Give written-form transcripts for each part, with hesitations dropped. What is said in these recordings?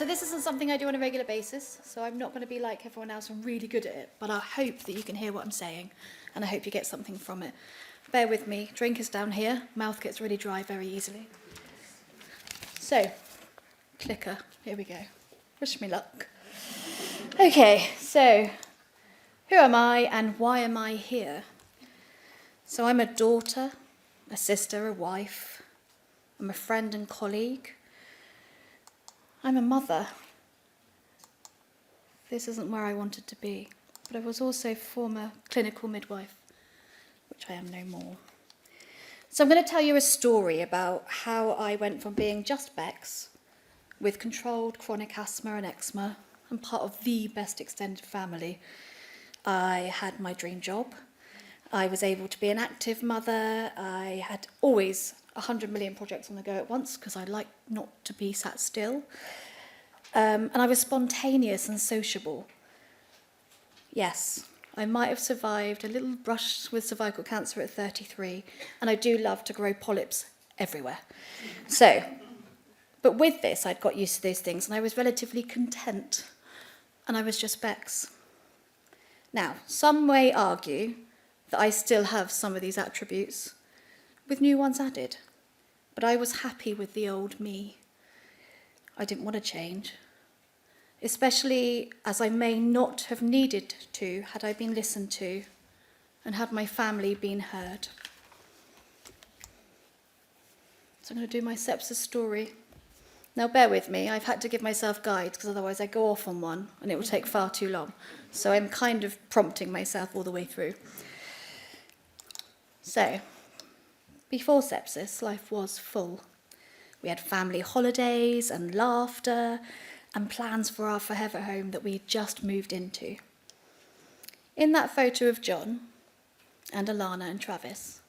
So this isn't something I do on a regular basis, so I'm not going to be like everyone else and really good at it, but I hope that you can hear what I'm saying, and I hope you get something from it. Bear with me, drink is down here, mouth gets really dry very easily. So, clicker, here we go. Wish me luck. Okay, so who am I and why am I here? So I'm a daughter, a sister, a wife. I'm a friend and colleague. I'm a mother. This isn't where I wanted to be, but I was also former clinical midwife, which I am no more. So I'm going to tell you a story about how I went from being just Bex, with controlled chronic asthma and eczema, and part of the best extended family. I had my dream job. I was able to be an active mother. I had always 100 million projects on the go at once because I like not to be sat still. And I was spontaneous and sociable. Yes, I might have survived a little brush with cervical cancer at 33, and I do love to grow polyps everywhere. So, but with this, I'd got used to those things, and I was relatively content, and I was just Bex. Now, some may argue that I still have some of these attributes, with new ones added. But I was happy with the old me. I didn't want to change, especially as I may not have needed to had I been listened to and had my family been heard. So I'm going to do my sepsis story. Now bear with me, I've had to give myself guides because otherwise I go off on one and it will take far too long. So I'm kind of prompting myself all the way through. So, before sepsis, life was full. We had family holidays and laughter and plans for our forever home that we had just moved into. In that photo of John and Alana and Travis,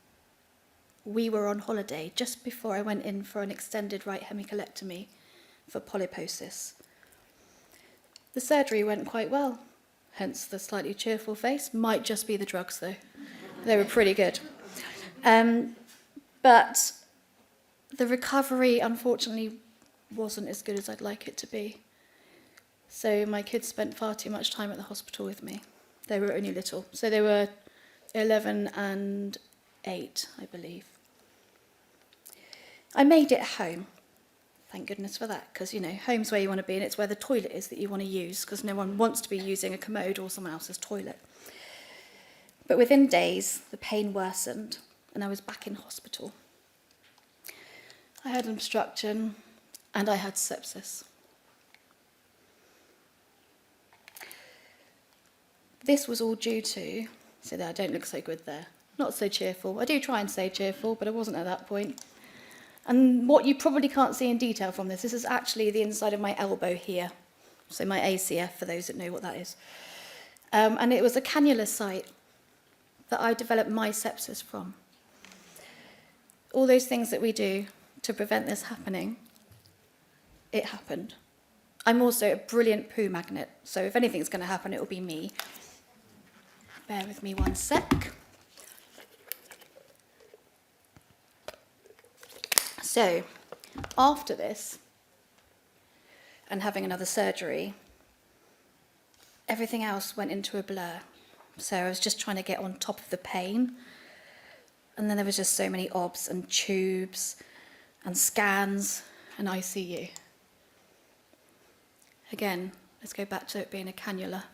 we were on holiday just before I went in for an extended right hemicolectomy for polyposis. The surgery went quite well, hence the slightly cheerful face. Might just be the drugs though. They were pretty good. But the recovery, unfortunately, wasn't as good as I'd like it to be. So my kids spent far too much time at the hospital with me. They were only little. So they were 11 and 8, I believe. I made it home. Thank goodness for that, because, home's where you want to be, and it's where the toilet is that you want to use, because no one wants to be using a commode or someone else's toilet. But within days, the pain worsened, and I was back in hospital. I had obstruction, and I had sepsis. This was all due to, so that I don't look so good there, not so cheerful. I do try and stay cheerful, but I wasn't at that point. And what you probably can't see in detail from this is actually the inside of my elbow here. So my ACF, for those that know what that is. And it was a cannula site that I developed my sepsis from. All those things that we do to prevent this happening, it happened. I'm also a brilliant poo magnet, so if anything's going to happen, it will be me. Bear with me one sec. So, after this, and having another surgery, everything else went into a blur. So I was just trying to get on top of the pain. And then there was just so many OBS and tubes and scans and ICU. Again, let's go back to it being a cannula.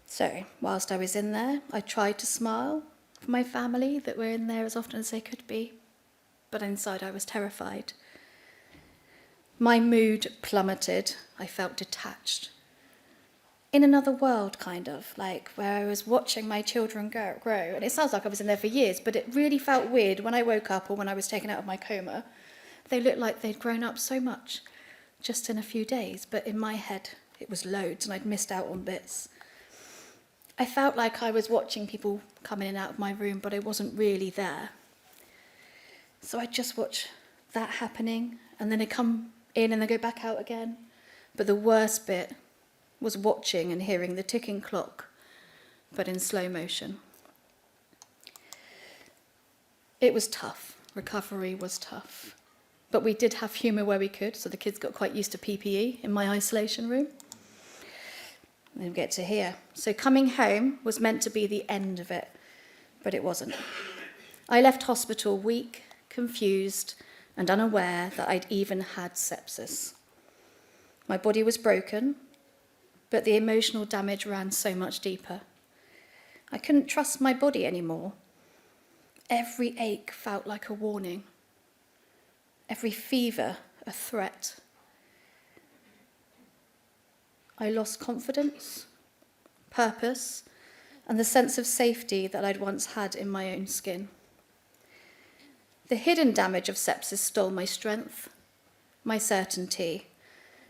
So, whilst I was in there, I tried to smile for my family that were in there as often as they could be, but inside I was terrified. My mood plummeted. I felt detached. In another world, kind of, like where I was watching my children grow. And it sounds like I was in there for years, but it really felt weird when I woke up or when I was taken out of my coma. They looked like they'd grown up so much just in a few days, but in my head it was loads and I'd missed out on bits. I felt like I was watching people come in and out of my room, but I wasn't really there. So I'd just watch that happening, and then I'd come in and then go back out again. But the worst bit was watching and hearing the ticking clock, but in slow motion. It was tough. Recovery was tough. but we did have humour where we could, so the kids got quite used to PPE in my isolation room. And then we get to here. So coming home was meant to be the end of it, but it wasn't. I left hospital weak, confused, and unaware that I'd even had sepsis. My body was broken, but the emotional damage ran so much deeper. I couldn't trust my body anymore. Every ache felt like a warning. Every fever, a threat. I lost confidence, purpose, and the sense of safety that I'd once had in my own skin. The hidden damage of sepsis stole my strength, my certainty,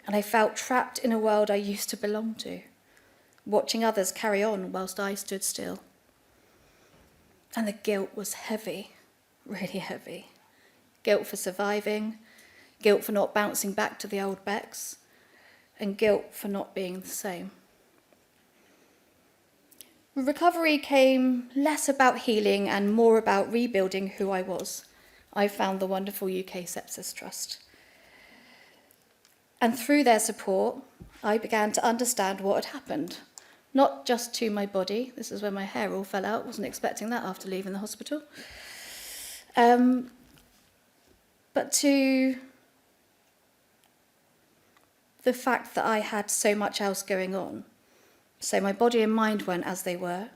and I felt trapped in a world I used to belong to, watching others carry on whilst I stood still. And the guilt was heavy, really heavy. Guilt for surviving, guilt for not bouncing back to the old Bex, and guilt for not being the same. Recovery came less about healing and more about rebuilding who I was. I found the wonderful UK Sepsis Trust. And through their support, I began to understand what had happened. Not just to my body. This is where my hair all fell out. Wasn't expecting that after leaving the hospital. But to the fact that I had so much else going on. So my body and mind went as they were,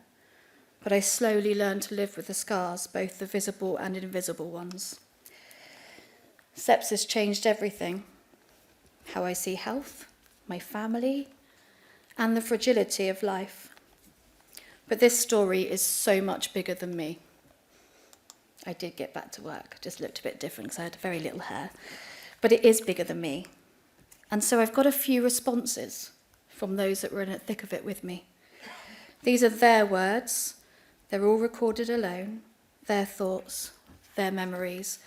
but I slowly learned to live with the scars, both the visible and invisible ones. Sepsis changed everything. How I see health, my family, and the fragility of life. But this story is so much bigger than me. I did get back to work, just looked a bit different because I had very little hair. But it is bigger than me. And so I've got a few responses from those that were in the thick of it with me. These are their words. They're all recorded alone, their thoughts, their memories.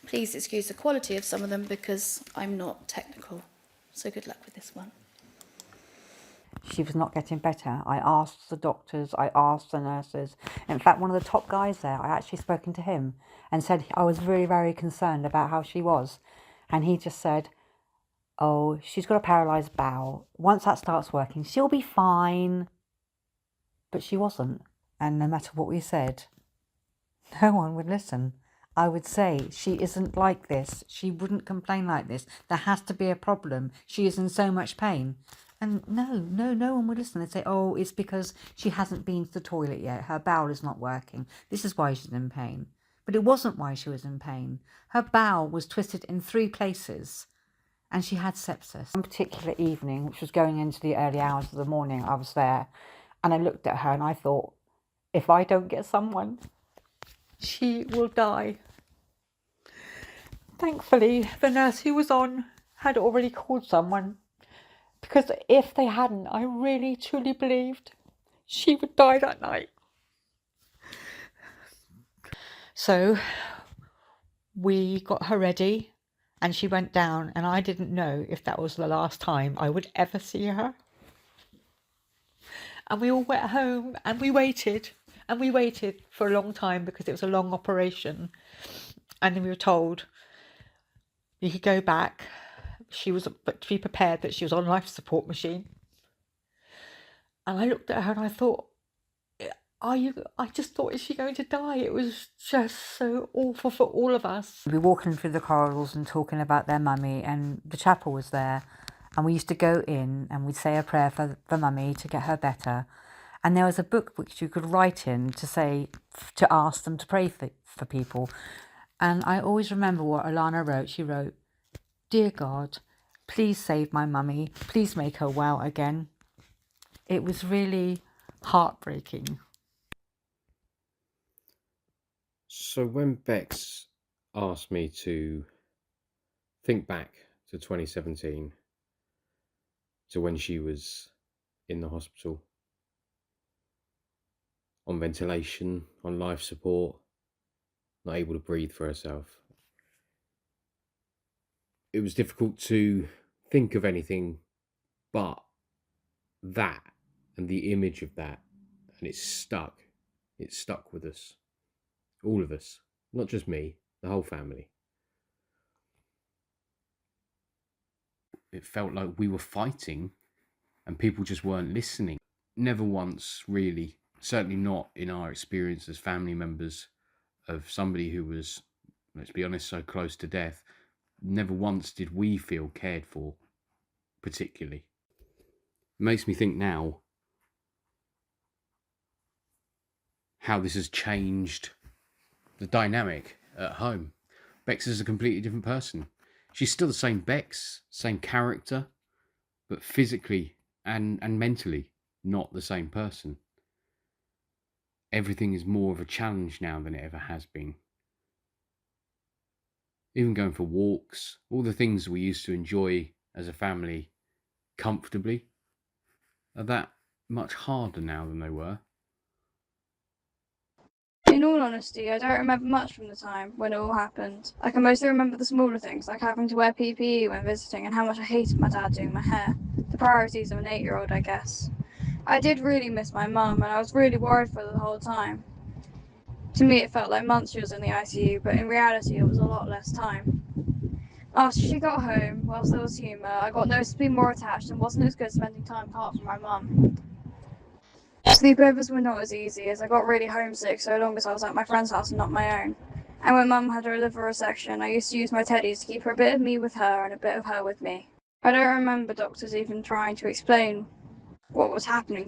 Please excuse the quality of some of them because I'm not technical. So good luck with this one. She was not getting better. I asked the doctors, I asked the nurses. In fact, one of the top guys there, I actually spoken to him and said I was very, very concerned about how she was. And he just said, oh, she's got a paralysed bowel. Once that starts working, she'll be fine. But she wasn't. And no matter what we said, no one would listen. I would say, she isn't like this. She wouldn't complain like this. There has to be a problem. She is in so much pain. And no one would listen. They'd say, oh, it's because she hasn't been to the toilet yet. Her bowel is not working. This is why she's in pain. But it wasn't why she was in pain. Her bowel was twisted in 3 places. And she had sepsis. One particular evening, which was going into the early hours of the morning, I was there. And I looked at her and I thought, if I don't get someone, she will die. Thankfully, the nurse who was on had already called someone, because if they hadn't, I really truly believed she would die that night. So we got her ready and she went down, and I didn't know if that was the last time I would ever see her. And we all went home and we waited. And we waited for a long time because it was a long operation. And then we were told you could go back. But to be prepared that she was on life support machine. And I looked at her and I thought, I just thought, is she going to die? It was just so awful for all of us. We'd be walking through the corridors and talking about their mummy, and the chapel was there. And we used to go in and we'd say a prayer for mummy to get her better. And there was a book which you could write in to ask them to pray for people. And I always remember what Alana wrote. She wrote, "Dear God, please save my mummy. Please make her well again." It was really heartbreaking. So when Bex asked me to think back to 2017, to when she was in the hospital, on ventilation, on life support, not able to breathe for herself, it was difficult to think of anything but that and the image of that. And it stuck with us, all of us, not just me, the whole family. it felt like we were fighting and people just weren't listening. Never once, really, certainly not in our experience as family members of somebody who was, let's be honest, so close to death, never once did we feel cared for, particularly. It makes me think now how this has changed the dynamic at home. Bex is a completely different person. She's still the same Bex, same character, but physically and mentally not the same person. Everything is more of a challenge now than it ever has been. Even going for walks, all the things we used to enjoy as a family comfortably are that much harder now than they were. In all honesty, I don't remember much from the time when it all happened. I can mostly remember the smaller things, like having to wear PPE when visiting and how much I hated my dad doing my hair. The priorities of an 8-year-old, I guess. I did really miss my mum, and I was really worried for her the whole time. To me, it felt like months she was in the ICU, but in reality, it was a lot less time. After she got home, whilst there was humour, I got noticeably more attached and wasn't as good spending time apart from my mum. Sleepovers were not as easy, as I got really homesick so long as I was at my friend's house and not my own. And when Mum had her liver resection, I used to use my teddies to keep her a bit of me with her and a bit of her with me. I don't remember doctors even trying to explain what was happening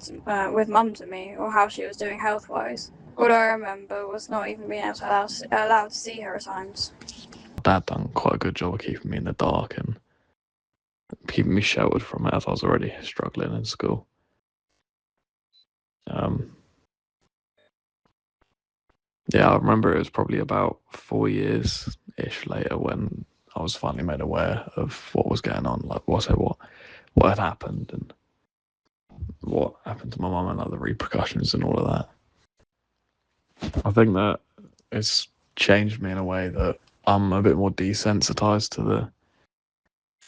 with Mum to me, or how she was doing health-wise. All I remember was not even being able to allowed to see her at times. Dad done quite a good job of keeping me in the dark and keeping me sheltered from it, as I was already struggling in school. Yeah, I remember it was probably about 4 years-ish later when I was finally made aware of what was going on, like what had happened and what happened to my mum and like the repercussions and all of that. I think that it's changed me in a way that I'm a bit more desensitized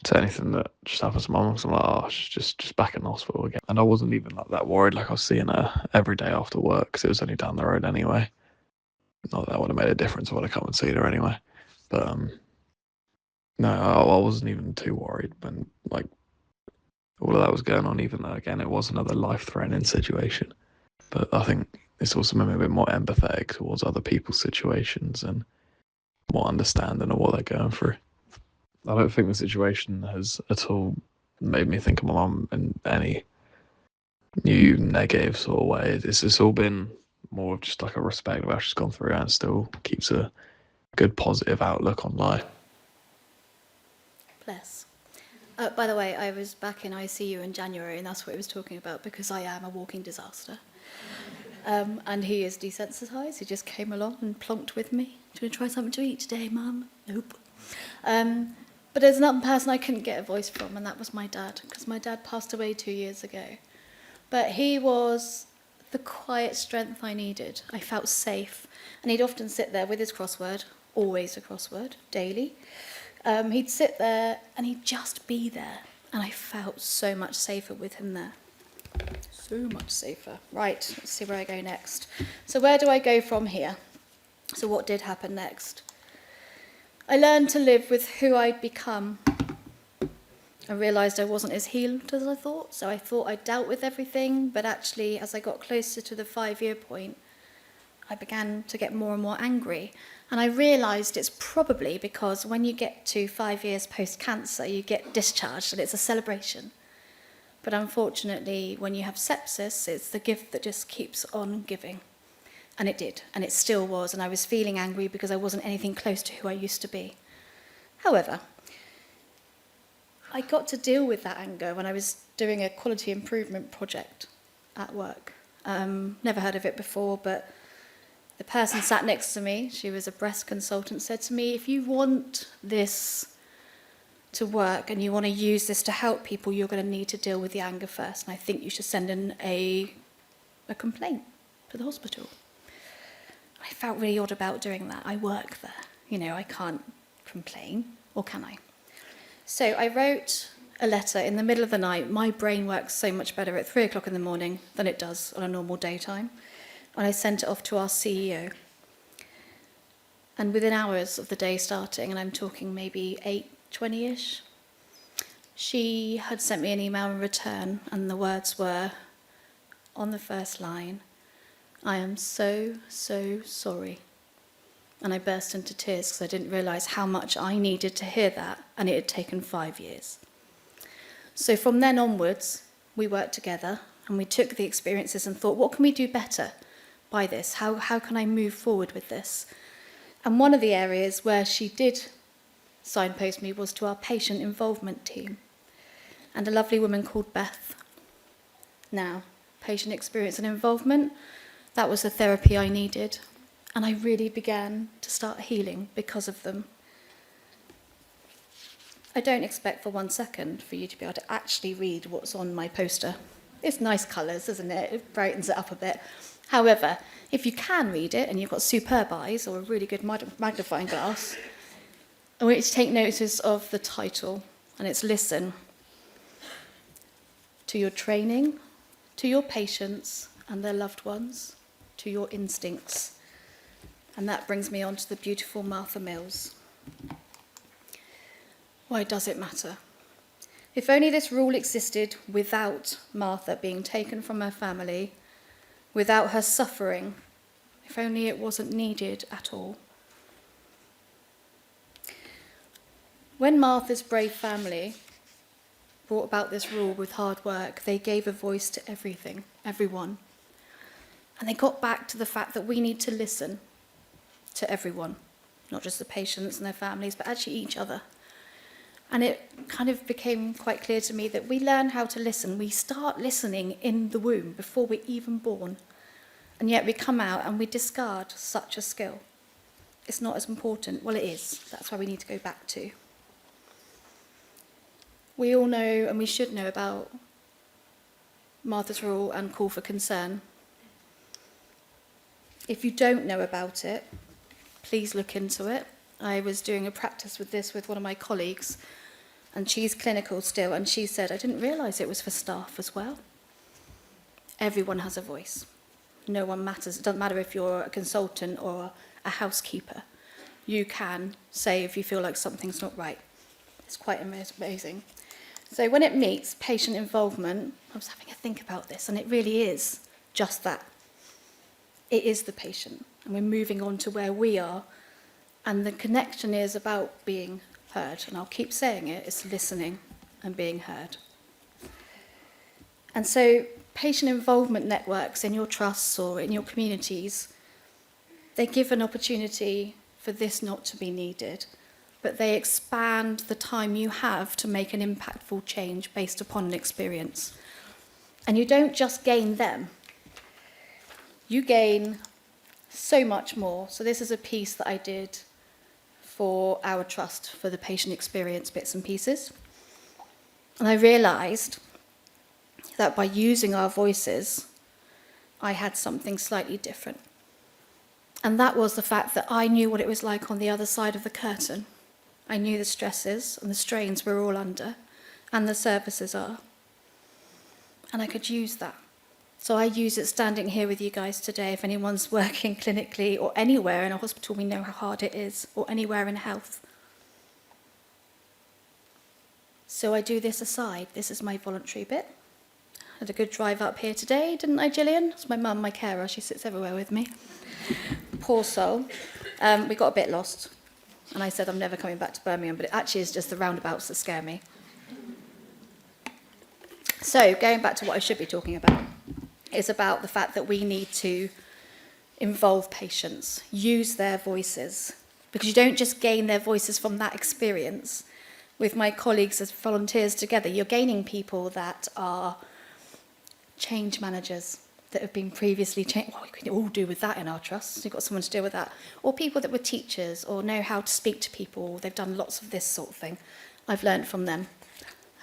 to anything that just happens to my mum. So I'm like, oh, she's just back in the hospital again. And I wasn't even like that worried. Like I was seeing her every day after work because it was only down the road anyway. Not that would have made a difference when I come and see her anyway. But no, I wasn't even too worried when like all of that was going on. Even though again it was another life-threatening situation. But I think it's also made me a bit more empathetic towards other people's situations and more understanding of what they're going through. I don't think the situation has at all made me think of my mum in any new negative sort of way. It's all been more of just like a respect of how she's gone through and still keeps a good positive outlook on life. Bless. By the way, I was back in ICU in January, and that's what he was talking about, because I am a walking disaster. And he is desensitised. He just came along and plonked with me. Do you want to try something to eat today, Mum? Nope. But there's another person I couldn't get a voice from, and that was my dad, because my dad passed away 2 years ago. But he was the quiet strength I needed. I felt safe. And he'd often sit there with his crossword, always a crossword, daily. He'd sit there and he'd just be there. And I felt so much safer with him there. So much safer. Right, let's see where I go next. So where do I go from here? So what did happen next? I learned to live with who I'd become. I realised I wasn't as healed as I thought, so I thought I'd dealt with everything, but actually, as I got closer to the 5-year point, I began to get more and more angry. And I realised it's probably because when you get to 5 years post-cancer, you get discharged and it's a celebration. But unfortunately, when you have sepsis, it's the gift that just keeps on giving. And it did, and it still was, and I was feeling angry because I wasn't anything close to who I used to be. However, I got to deal with that anger when I was doing a quality improvement project at work. Never heard of it before, but the person sat next to me, she was a breast consultant, said to me, if you want this to work and you want to use this to help people, you're going to need to deal with the anger first, and I think you should send in a complaint to the hospital. I felt really odd about doing that. I work there. I can't complain, or can I? So I wrote a letter in the middle of the night. My brain works so much better at 3 o'clock in the morning than it does on a normal daytime. And I sent it off to our CEO. And within hours of the day starting, and I'm talking maybe 8:20-ish, She had sent me an email in return, and the words were, on the first line, "I am so, so sorry." And I burst into tears because I didn't realise how much I needed to hear that, and it had taken 5 years. So from then onwards, we worked together and we took the experiences and thought, what can we do better by this? How can I move forward with this? And one of the areas where she did signpost me was to our patient involvement team and a lovely woman called Beth. Now, patient experience and involvement, that was the therapy I needed. And I really began to start healing because of them. I don't expect for 1 second for you to be able to actually read what's on my poster. It's nice colours, isn't it? It brightens it up a bit. However, if you can read it and you've got superb eyes or a really good magnifying glass, I want you to take notice of the title, and it's Listen to your training, to your patients and their loved ones, to your instincts. And that brings me on to the beautiful Martha Mills. Why does it matter? If only this rule existed without Martha being taken from her family, without her suffering, if only it wasn't needed at all. When Martha's brave family brought about this rule with hard work, they gave a voice to everything, everyone. And they got back to the fact that we need to listen to everyone, not just the patients and their families, but actually each other. And it kind of became quite clear to me that we learn how to listen. We start listening in the womb before we're even born. And yet we come out and we discard such a skill. It's not as important. Well, it is. That's why we need to go back to. We all know, and we should know, about Martha's Rule and Call for Concern. If you don't know about it, please look into it. I was doing a practice with this with one of my colleagues, and she's clinical still, and she said, I didn't realise it was for staff as well. Everyone has a voice. No one matters. It doesn't matter if you're a consultant or a housekeeper. You can say if you feel like something's not right. It's quite amazing. So when it meets patient involvement, I was having a think about this, and it really is just that. It is the patient, and we're moving on to where we are, and the connection is about being heard, and I'll keep saying it, it's listening and being heard. And so patient involvement networks in your trusts or in your communities, they give an opportunity for this not to be needed, but they expand the time you have to make an impactful change based upon an experience. And you don't just gain them, you gain so much more. So this is a piece that I did for our trust for the patient experience bits and pieces. And I realised that by using our voices, I had something slightly different. And that was the fact that I knew what it was like on the other side of the curtain. I knew the stresses and the strains we're all under, and the services are. And I could use that. So I use it standing here with you guys today. If anyone's working clinically or anywhere in a hospital, we know how hard it is, or anywhere in health. So I do this aside. This is my voluntary bit. Had a good drive up here today, didn't I, Gillian? It's my mum, my carer. She sits everywhere with me. Poor soul. We got a bit lost. And I said I'm never coming back to Birmingham, but it actually is just the roundabouts that scare me. So going back to what I should be talking about, is about the fact that we need to involve patients, use their voices, because you don't just gain their voices from that experience. With my colleagues as volunteers together, you're gaining people that are change managers, that have been previously changed. Well, we can all do with that in our trusts. You've got someone to deal with that. Or people that were teachers or know how to speak to people. They've done lots of this sort of thing. I've learned from them.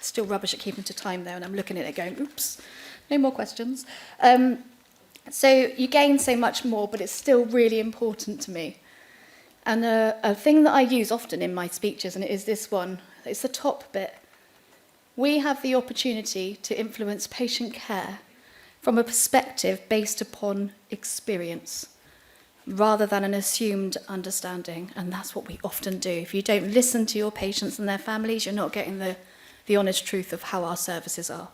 Still rubbish at keeping to time though, and I'm looking at it going, oops, no more questions. So you gain so much more, but it's still really important to me. And a thing that I use often in my speeches, and it is this one, it's the top bit. We have the opportunity to influence patient care from a perspective based upon experience, rather than an assumed understanding. And that's what we often do. If you don't listen to your patients and their families, you're not getting the the honest truth of how our services are.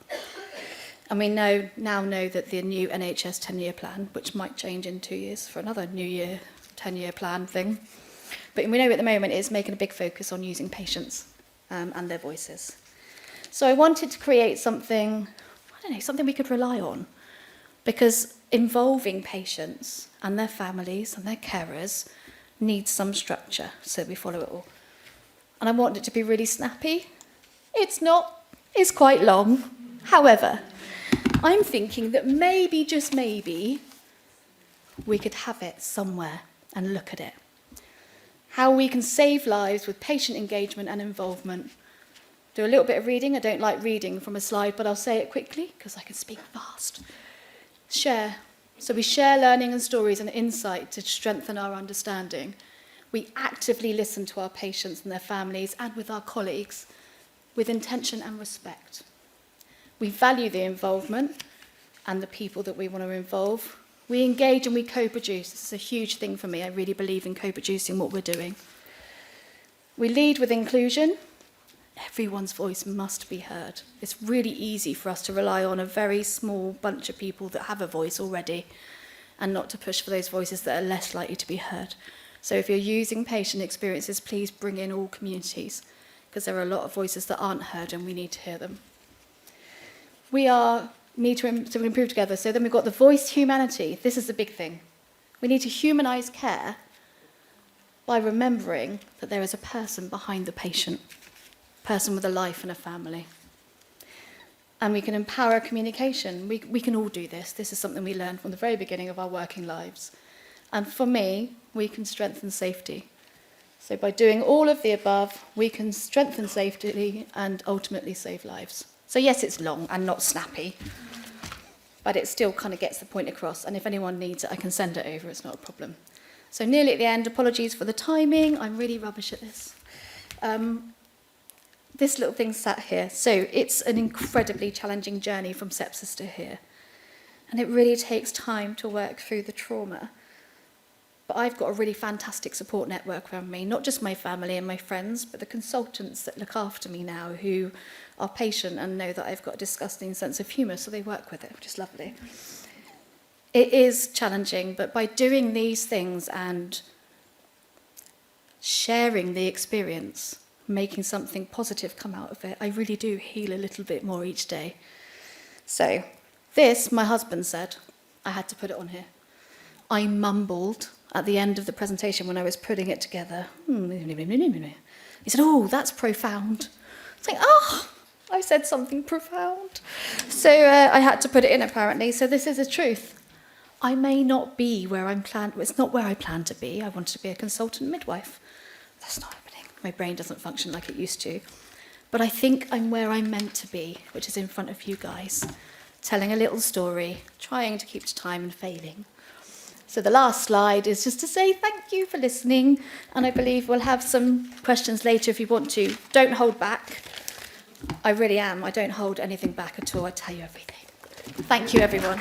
And we now know that the new NHS 10-year plan, which might change in 2 years for another new year 10-year plan thing, but we know at the moment it's making a big focus on using patients and their voices. So I wanted to create something, something we could rely on, because involving patients and their families and their carers needs some structure, so we follow it all. And I want it to be really snappy. It's not, it's quite long. However, I'm thinking that maybe, just maybe, we could have it somewhere and look at it. How we can save lives with patient engagement and involvement. Do a little bit of reading. I don't like reading from a slide, but I'll say it quickly because I can speak fast. Share. So we share learning and stories and insight to strengthen our understanding. We actively listen to our patients and their families and with our colleagues with intention and respect. We value the involvement and the people that we want to involve. We engage and we co-produce. This is a huge thing for me. I really believe in co-producing what we're doing. We lead with inclusion. Everyone's voice must be heard. It's really easy for us to rely on a very small bunch of people that have a voice already and not to push for those voices that are less likely to be heard. So if you're using patient experiences, please bring in all communities, because there are a lot of voices that aren't heard and we need to hear them. We need to improve together. So then we've got the voice humanity. This is the big thing. We need to humanise care by remembering that there is a person behind the patient, a person with a life and a family. And we can empower communication. We can all do this. This is something we learned from the very beginning of our working lives. And for me, we can strengthen safety. So by doing all of the above, we can strengthen safety and ultimately save lives. So yes, it's long and not snappy, but it still kind of gets the point across. And if anyone needs it, I can send it over. It's not a problem. So nearly at the end, apologies for the timing. I'm really rubbish at this. This little thing sat here. So it's an incredibly challenging journey from sepsis to here. And it really takes time to work through the trauma. But I've got a really fantastic support network around me, not just my family and my friends, but the consultants that look after me now who are patient and know that I've got a disgusting sense of humour, so they work with it, which is lovely. It is challenging, but by doing these things and sharing the experience, making something positive come out of it, I really do heal a little bit more each day. So this, my husband said, I had to put it on here. I mumbled at the end of the presentation when I was putting it together. He said, oh, that's profound. It's like, oh, I said something profound. So I had to put it in, apparently. So this is the truth. I may not be where I'm planned. It's not where I planned to be. I wanted to be a consultant midwife. That's not happening. My brain doesn't function like it used to. But I think I'm where I'm meant to be, which is in front of you guys, telling a little story, trying to keep to time and failing. So the last slide is just to say thank you for listening, and I believe we'll have some questions later if you want to. Don't hold back. I really am. I don't hold anything back at all. I tell you everything. Thank you, everyone.